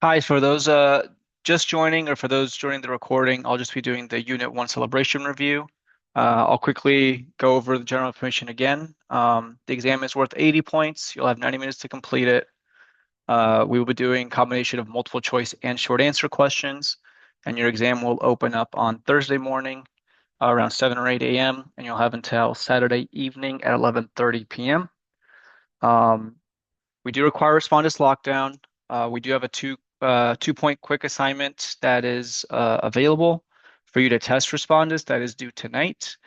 Hi, for those just joining or for those joining the recording, I'll just be doing the Unit 1 celebration review. I'll quickly go over the general information again. The exam is worth 80 points. You'll have 90 minutes to complete it. We will be doing combination of multiple choice and short answer questions, and your exam will open up on Thursday morning around 7 or 8 a.m., and you'll have until Saturday evening at 11:30 p.m. Um, we do require respondus lockdown. We do have a 2 point quick assignment that is available for you to test respondus that is due tonight.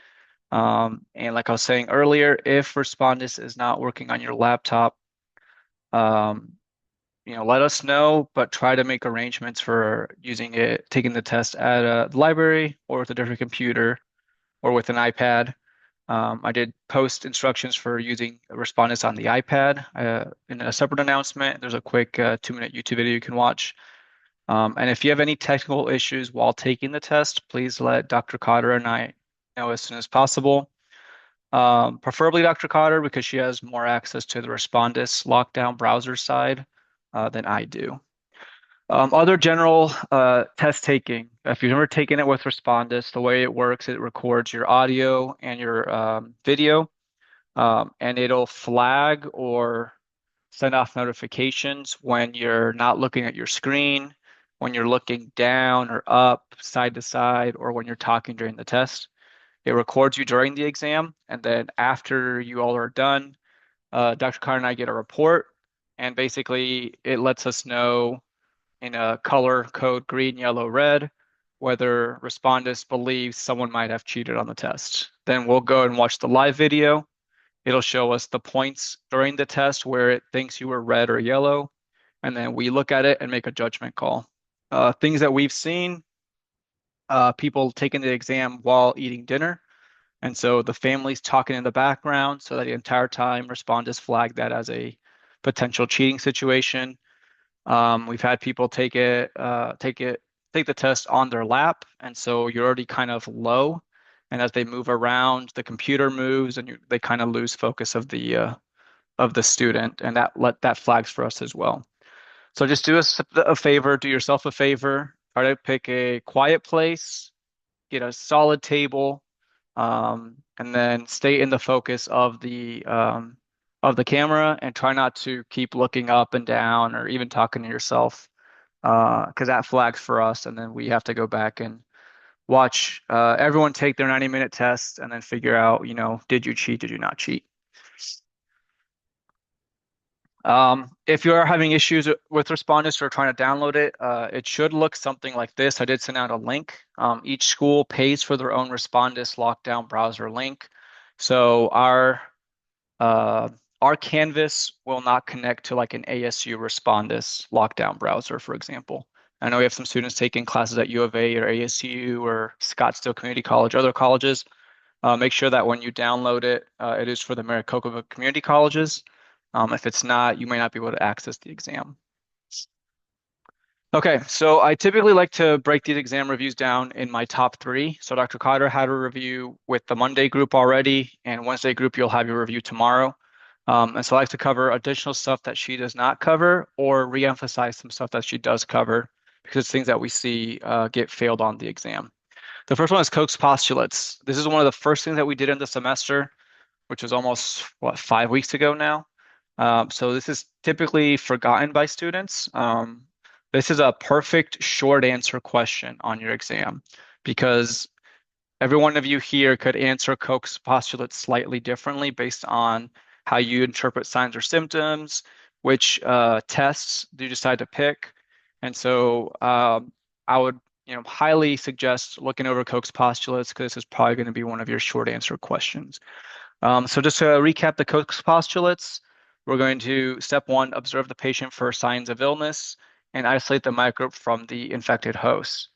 And like I was saying earlier, if respondus is not working on your laptop, um, let us know, but try to make arrangements for using it, taking the test at the library or with a different computer or with an iPad. I did post instructions for using Respondus on the iPad in a separate announcement. There's a quick 2-minute YouTube video you can watch. And if you have any technical issues while taking the test, please let Dr. Cotter and I know as soon as possible. Preferably Dr. Cotter because she has more access to the Respondus lockdown browser side than I do. Other general test taking. If you've never taken it with Respondus, the way it works, it records your audio and your video, and it'll flag or send off notifications when you're not looking at your screen, when you're looking down or up, side to side, or when you're talking during the test. It records you during the exam, and then after you all are done, Dr. Carr and I get a report, and basically it lets us know in a color code green, yellow, red, whether respondus believes someone might have cheated on the test. Then we'll go and watch the live video. It'll show us the points during the test where it thinks you were red or yellow, and then we look at it and make a judgment call. Things that we've seen, people taking the exam while eating dinner. And so the family's talking in the background so that the entire time respondus flagged that as a potential cheating situation. We've had people take the test on their lap, and so you're already kind of low. And as they move around, the computer moves, and they kind of lose focus of the student, and that flags for us as well. So just do us a favor, do yourself a favor, try to pick a quiet place, get a solid table, and then stay in the focus of the camera and try not to keep looking up and down or even talking to yourself because that flags for us, and then we have to go back and watch everyone take their 90-minute test and then figure out, did you cheat, did you not cheat? If you are having issues with Respondus or trying to download it, it should look something like this. I did send out a link. Each school pays for their own Respondus lockdown browser link. So uh, our Canvas will not connect to like an ASU Respondus lockdown browser, for example. I know we have some students taking classes at U of A or ASU or Scottsdale Community College, other colleges. Make sure that when you download it, it is for the Maricopa Community Colleges. If it's not, you may not be able to access the exam. Okay, so I typically like to break these exam reviews down in my top three. So Dr. Cotter had a review with the Monday group already, and Wednesday group you'll have your review tomorrow. And so I like to cover additional stuff that she does not cover or re-emphasize some stuff that she does cover because it's things that we see get failed on the exam. The first one is Koch's postulates. This is one of the first things that we did in the semester, which was almost, 5 weeks ago now. So this is typically forgotten by students. This is a perfect short answer question on your exam because every one of you here could answer Koch's postulate slightly differently based on how you interpret signs or symptoms, which tests do you decide to pick. And so I would highly suggest looking over Koch's postulates because this is probably going to be one of your short answer questions. So just to recap the Koch's postulates, we're going to step one, observe the patient for signs of illness and isolate the microbe from the infected host.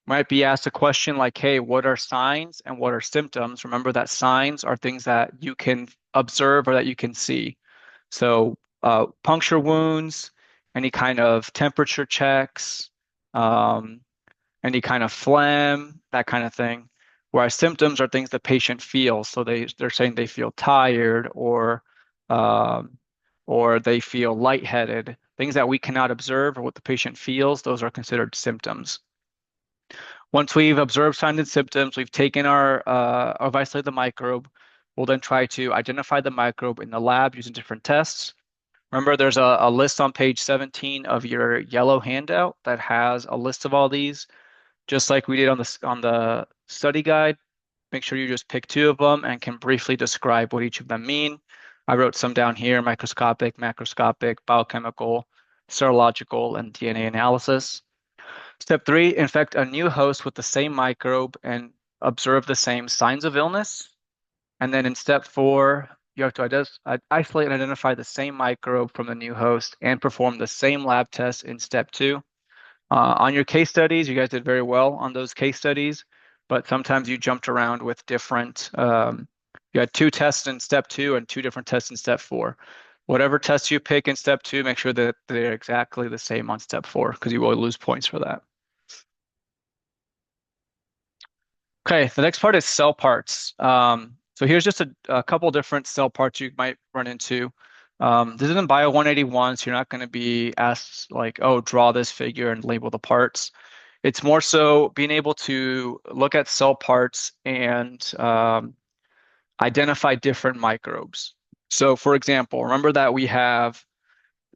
Might be asked a question like, hey, what are signs and what are symptoms? Remember that signs are things that you can observe or that you can see. So puncture wounds, any kind of temperature checks, um, any kind of phlegm, that kind of thing. Whereas symptoms are things the patient feels. So they're saying they feel tired um, or they feel lightheaded. Things that we cannot observe or what the patient feels, those are considered symptoms. Once we've observed signs and symptoms, we've taken I've isolated the microbe. We'll then try to identify the microbe in the lab using different tests. Remember, there's a list on page 17 of your yellow handout that has a list of all these, just like we did on the study guide. Make sure you just pick two of them and can briefly describe what each of them mean. I wrote some down here: microscopic, macroscopic, biochemical, serological, and DNA analysis. Step three, infect a new host with the same microbe and observe the same signs of illness. And then in step four, you have to isolate and identify the same microbe from the new host and perform the same lab tests in step two. On your case studies, you guys did very well on those case studies, but sometimes you jumped around with you had two tests in step two and two different tests in step four. Whatever tests you pick in step two, make sure that they're exactly the same on step four because you will lose points for that. Okay, the next part is cell parts. So here's just a couple different cell parts you might run into. This isn't Bio 181, so you're not going to be asked like, oh, draw this figure and label the parts. It's more so being able to look at cell parts and identify different microbes. So for example, remember that we have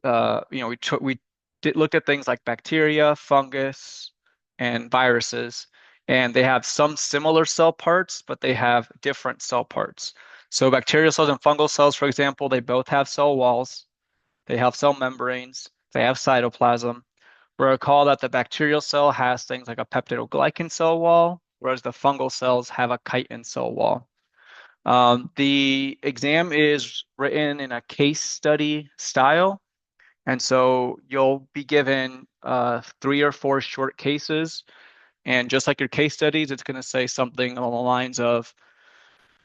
we did look at things like bacteria, fungus, and viruses, and they have some similar cell parts, but they have different cell parts. So bacterial cells and fungal cells, for example, they both have cell walls, they have cell membranes, they have cytoplasm. Recall that the bacterial cell has things like a peptidoglycan cell wall, whereas the fungal cells have a chitin cell wall. The exam is written in a case study style. And so you'll be given 3 or 4 short cases. And just like your case studies, it's going to say something along the lines of,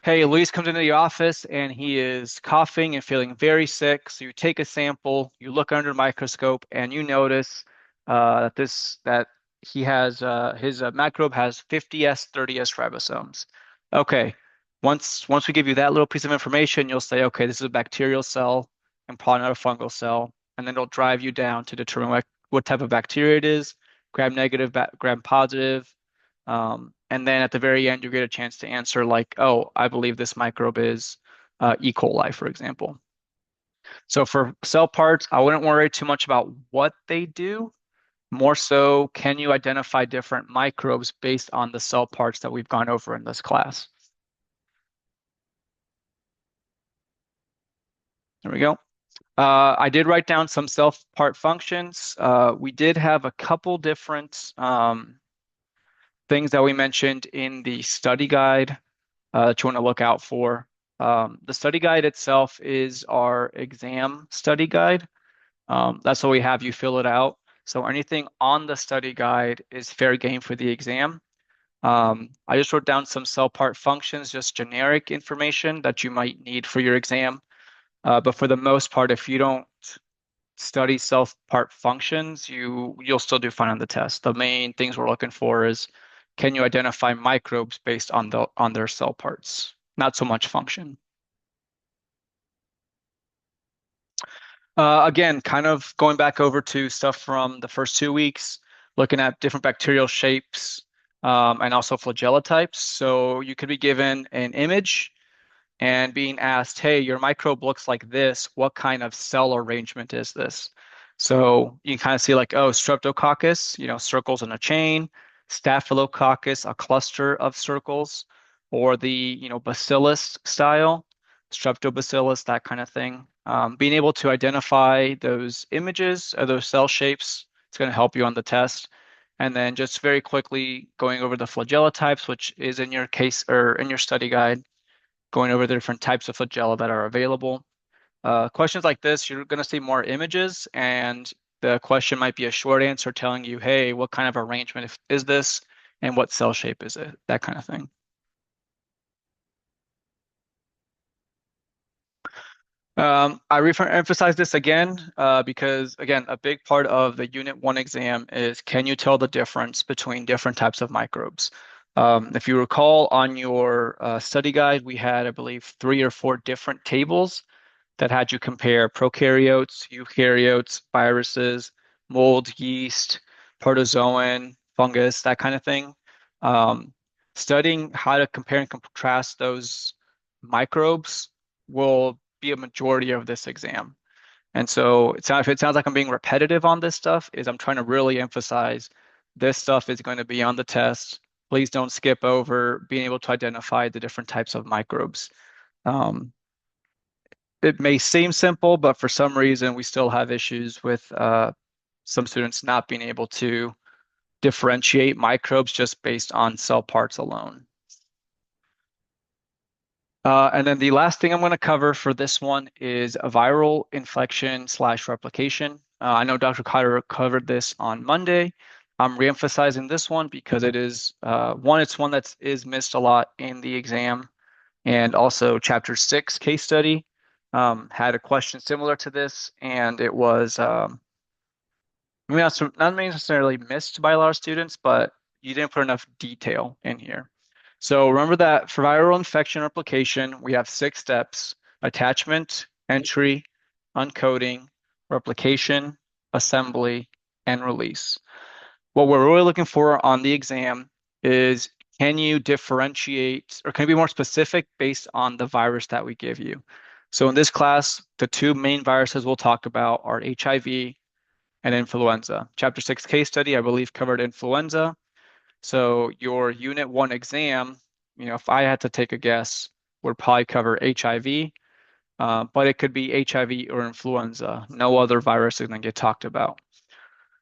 hey, Luis comes into the office and he is coughing and feeling very sick. So you take a sample, you look under a microscope, and you notice that he has his microbe has 50S, 30S ribosomes. Okay, once we give you that little piece of information, you'll say, okay, this is a bacterial cell and probably not a fungal cell, and then it'll drive you down to determine what type of bacteria it is, gram negative, gram positive. And then at the very end, you get a chance to answer like, oh, I believe this microbe is E. coli, for example. So for cell parts, I wouldn't worry too much about what they do. More so, can you identify different microbes based on the cell parts that we've gone over in this class? There we go. I did write down some cell part functions. We did have a couple different things that we mentioned in the study guide that you want to look out for. The study guide itself is our exam study guide. That's what we have you fill it out. So anything on the study guide is fair game for the exam. I just wrote down some cell part functions, just generic information that you might need for your exam. But for the most part, if you don't study cell part functions, you'll still do fine on the test. The main things we're looking for is, can you identify microbes based on their cell parts? Not so much function. Again, kind of going back over to stuff from the first 2 weeks, looking at different bacterial shapes and also flagella types. So you could be given an image and being asked, hey, your microbe looks like this. What kind of cell arrangement is this? So you can kind of see like, oh, streptococcus, circles in a chain, staphylococcus, a cluster of circles, or the, bacillus style, streptobacillus, that kind of thing. Being able to identify those images or those cell shapes, it's going to help you on the test. And then just very quickly going over the flagella types, which is in your case or in your study guide, going over the different types of flagella that are available. Questions like this, you're going to see more images, and the question might be a short answer telling you, hey, what kind of arrangement is this, and what cell shape is it, that kind of thing. I emphasize this again because, again, a big part of the Unit 1 exam is, can you tell the difference between different types of microbes? If you recall on your study guide, we had, I believe, 3 or 4 different tables that had you compare prokaryotes, eukaryotes, viruses, mold, yeast, protozoan, fungus, that kind of thing. Um, Studying how to compare and contrast those microbes will be a majority of this exam. And so if it sounds like I'm being repetitive on this stuff, is I'm trying to really emphasize this stuff is going to be on the test. Please don't skip over being able to identify the different types of microbes. Um, it may seem simple, but for some reason we still have issues with some students not being able to differentiate microbes just based on cell parts alone. And then the last thing I'm going to cover for this one is a viral infection slash replication. I know Dr. Cotter covered this on Monday. I'm reemphasizing this one because it is it's one that is missed a lot in the exam, and also Chapter 6 case study had a question similar to this, and it was maybe not necessarily missed by a lot of students, but you didn't put enough detail in here. So remember that for viral infection replication, we have 6 steps: attachment, entry, uncoding, replication, assembly, and release. What we're really looking for on the exam is, can you differentiate or can you be more specific based on the virus that we give you? So in this class, the 2 main viruses we'll talk about are HIV and influenza. Chapter 6 case study, I believe, covered influenza. So your Unit 1 exam, if I had to take a guess, would probably cover HIV, but it could be HIV or influenza. No other virus is going to get talked about.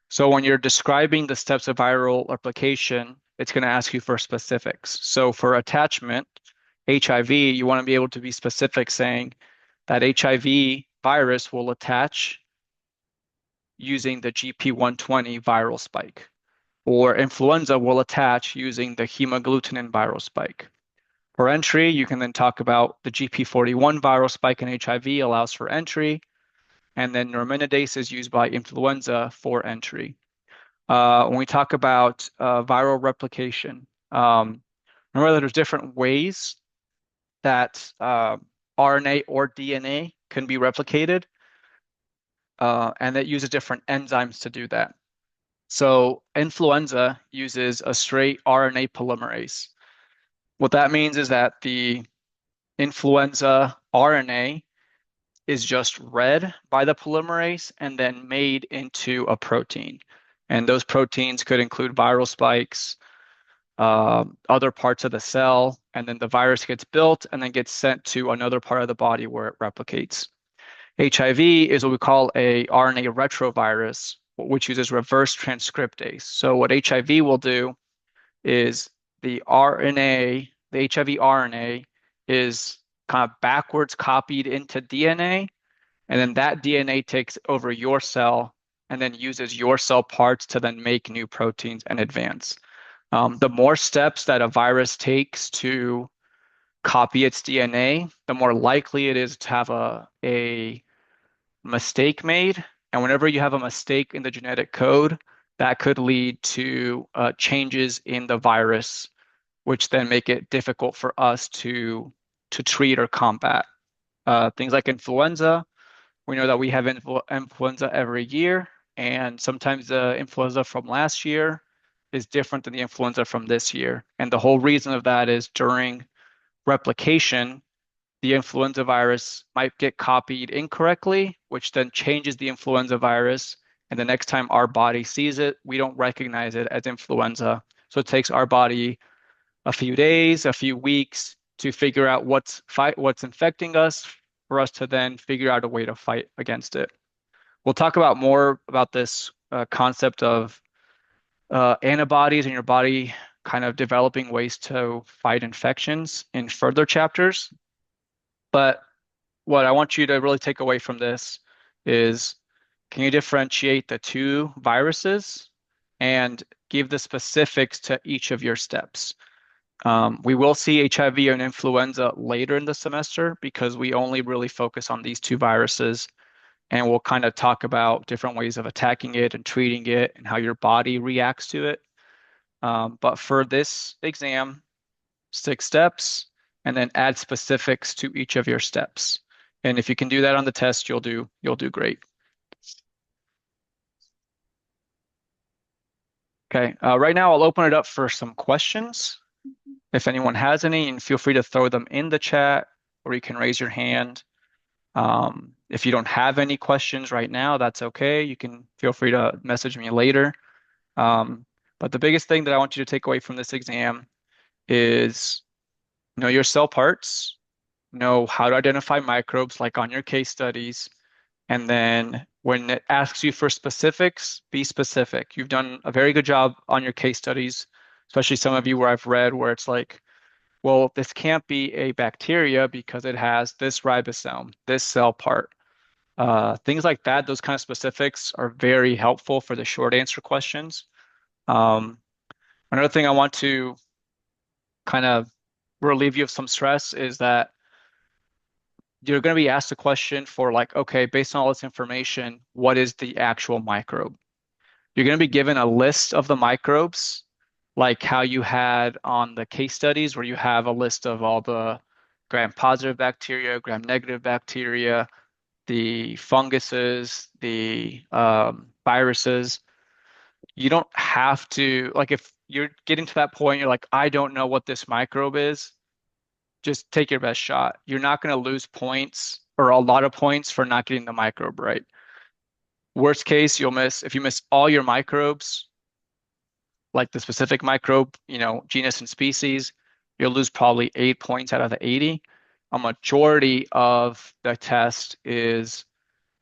So when you're describing the steps of viral replication, it's going to ask you for specifics. So for attachment, HIV, you want to be able to be specific, saying that HIV virus will attach using the GP120 viral spike, or influenza will attach using the hemagglutinin viral spike. For entry, you can then talk about the GP41 viral spike in HIV allows for entry, and then neuraminidase is used by influenza for entry. When we talk about viral replication, remember that there's different ways that RNA or DNA can be replicated, and it uses different enzymes to do that. So influenza uses a straight RNA polymerase. What that means is that the influenza RNA is just read by the polymerase and then made into a protein. And those proteins could include viral spikes, other parts of the cell, and then the virus gets built and then gets sent to another part of the body where it replicates. HIV is what we call a RNA retrovirus, which uses reverse transcriptase. So what HIV will do is the HIV RNA is kind of backwards copied into DNA, and then that DNA takes over your cell and then uses your cell parts to then make new proteins and advance. The more steps that a virus takes to copy its DNA, the more likely it is to have a mistake made. And whenever you have a mistake in the genetic code, that could lead to changes in the virus, which then make it difficult for us to treat or combat. Things like influenza, we know that we have influenza every year, and sometimes the influenza from last year is different than the influenza from this year. And the whole reason of that is during replication, the influenza virus might get copied incorrectly, which then changes the influenza virus. And the next time our body sees it, we don't recognize it as influenza. So it takes our body a few days, a few weeks to figure out what's infecting us for us to then figure out a way to fight against it. We'll talk about more about this concept of antibodies in your body kind of developing ways to fight infections in further chapters. But what I want you to really take away from this is, can you differentiate the 2 viruses and give the specifics to each of your steps? We will see HIV and influenza later in the semester because we only really focus on these 2 viruses, and we'll kind of talk about different ways of attacking it and treating it and how your body reacts to it. But for this exam, 6 steps, and then add specifics to each of your steps. And if you can do that on the test, you'll do great. Okay, right now I'll open it up for some questions. If anyone has any, and feel free to throw them in the chat, or you can raise your hand. If you don't have any questions right now, that's okay. You can feel free to message me later. Um, but the biggest thing that I want you to take away from this exam is know your cell parts, know how to identify microbes like on your case studies, and then when it asks you for specifics, be specific. You've done a very good job on your case studies, especially some of you where I've read where it's like, well, this can't be a bacteria because it has this ribosome, this cell part. Things like that, those kind of specifics are very helpful for the short answer questions. Um, Another thing I want to kind of relieve you of some stress is that you're going to be asked a question for like, okay, based on all this information, what is the actual microbe? You're going to be given a list of the microbes, like how you had on the case studies, where you have a list of all the gram-positive bacteria, gram-negative bacteria, the funguses, the viruses. You don't have to, like, if you're getting to that point, you're like, I don't know what this microbe is, just take your best shot. You're not going to lose points or a lot of points for not getting the microbe right. Worst case, if you miss all your microbes, like the specific microbe, genus and species, you'll lose probably 8 points out of the 80. A majority of the test is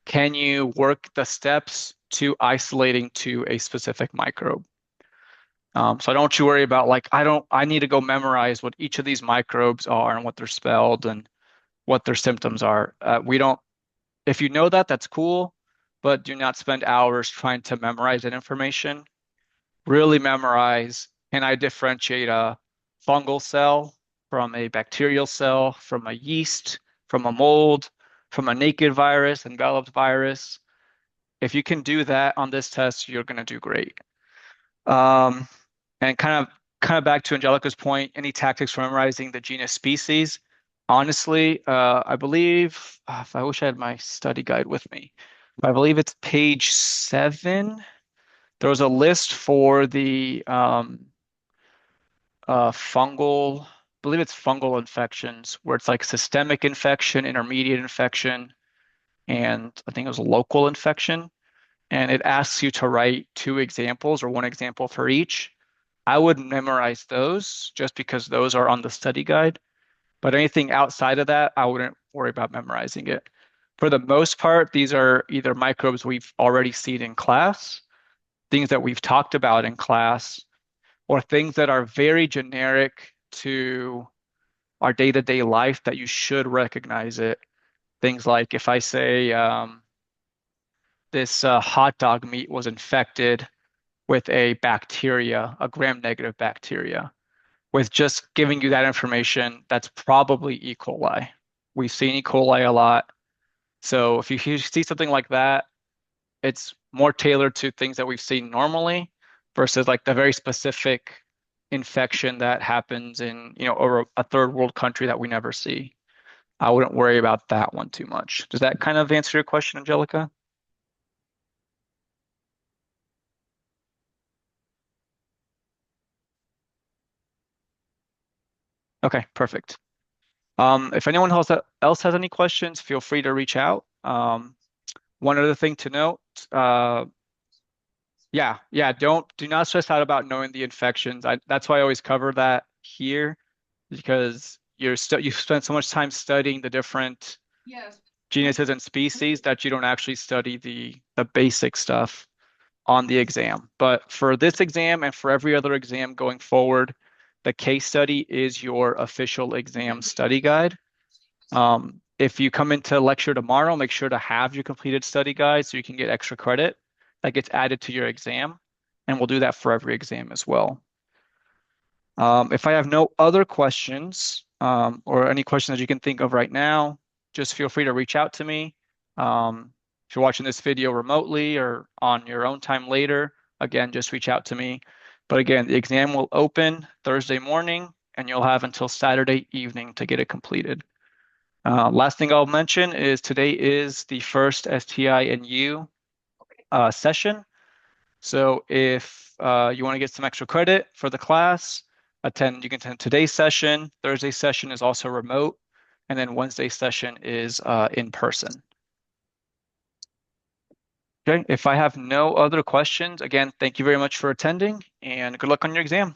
can you work the steps to isolating to a specific microbe? So don't you worry about like, I need to go memorize what each of these microbes are and what they're spelled and what their symptoms are. We don't, if you know that, that's cool, but do not spend hours trying to memorize that information. Really memorize, can I differentiate a fungal cell from a bacterial cell, from a yeast, from a mold, from a naked virus, enveloped virus? If you can do that on this test, you're going to do great. Um, and kind of back to Angelica's point, any tactics for memorizing the genus species? Honestly, I believe, if I wish I had my study guide with me, I believe it's page 7. There was a list for the I believe it's fungal infections, where it's like systemic infection, intermediate infection, and I think it was a local infection. And it asks you to write 2 examples or one example for each. I would memorize those just because those are on the study guide. But anything outside of that, I wouldn't worry about memorizing it. For the most part, these are either microbes we've already seen in class, things that we've talked about in class, or things that are very generic to our day-to-day life that you should recognize it. Things like if I say this hot dog meat was infected with a bacteria, a gram-negative bacteria. With just giving you that information, that's probably E. coli. We've seen E. coli a lot. So if you see something like that, it's more tailored to things that we've seen normally versus like the very specific infection that happens in, over a third world country that we never see. I wouldn't worry about that one too much. Does that kind of answer your question, Angelica? Okay, perfect. If anyone else has any questions, feel free to reach out. One other thing to note, yeah, do not stress out about knowing the infections. That's why I always cover that here because you spend so much time studying the different genuses and species that you don't actually study the basic stuff on the exam. But for this exam and for every other exam going forward, the case study is your official exam study guide. If you come into lecture tomorrow, make sure to have your completed study guide so you can get extra credit that gets added to your exam. And we'll do that for every exam as well. If I have no other questions or any questions that you can think of right now, just feel free to reach out to me. If you're watching this video remotely or on your own time later, again, just reach out to me. But again, the exam will open Thursday morning and you'll have until Saturday evening to get it completed. Last thing I'll mention is today is the first STI and U session. So if you want to get some extra credit for the class, you can attend today's session. Thursday's session is also remote, and then Wednesday's session is in person. Okay, if I have no other questions, again, thank you very much for attending and good luck on your exam.